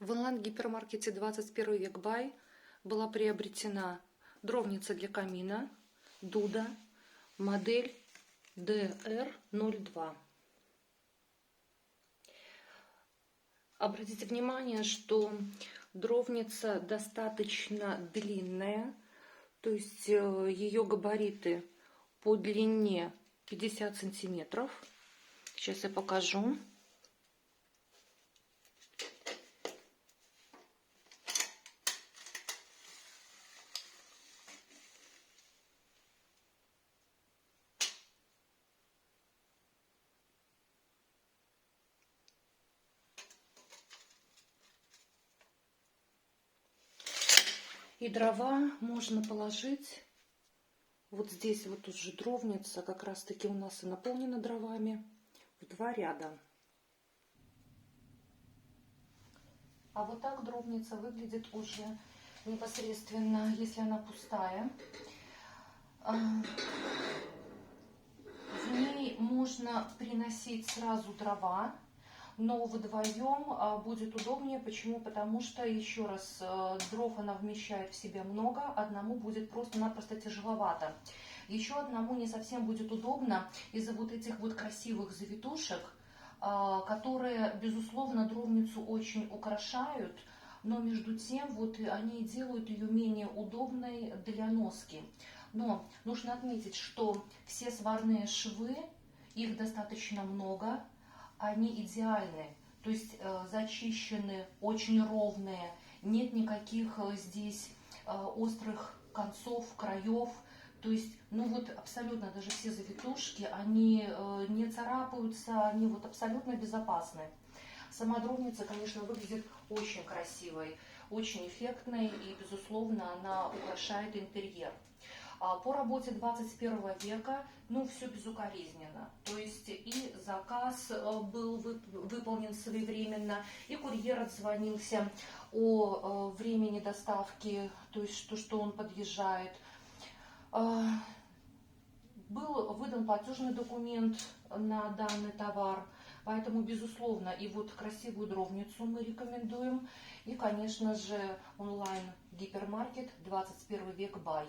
В онлайн-гипермаркете 21 век Бай была приобретена дровница для камина Дуда, модель DR02. Обратите внимание, что дровница достаточно длинная, то есть ее габариты по длине 50 сантиметров. Сейчас я покажу. И дрова можно положить вот здесь. Вот уже дровница как раз таки у нас и наполнена дровами в 2 ряда. А вот так дровница выглядит уже непосредственно, если она пустая. В ней можно приносить сразу дрова, но вдвоем будет удобнее. Почему? Потому что, еще раз, дров она вмещает в себя много, одному будет просто-напросто тяжеловато. Еще одному не совсем будет удобно из-за вот этих вот красивых завитушек, которые, безусловно, дровницу очень украшают, но между тем вот они делают ее менее удобной для носки. Но нужно отметить, что все сварные швы, их достаточно много, они идеальны, то есть зачищены, очень ровные, нет никаких здесь острых концов, краев. То есть, ну вот абсолютно даже все завитушки, они не царапаются, они вот абсолютно безопасны. Сама дровница, конечно, выглядит очень красивой, очень эффектной и, безусловно, она украшает интерьер. По работе 21 века, ну, все безукоризненно. То есть и заказ был выполнен своевременно, и курьер отзвонился о времени доставки, то есть что он подъезжает. Был выдан платежный документ на данный товар, поэтому, безусловно, и вот красивую дровницу мы рекомендуем. И, конечно же, онлайн-гипермаркет 21 век Бай.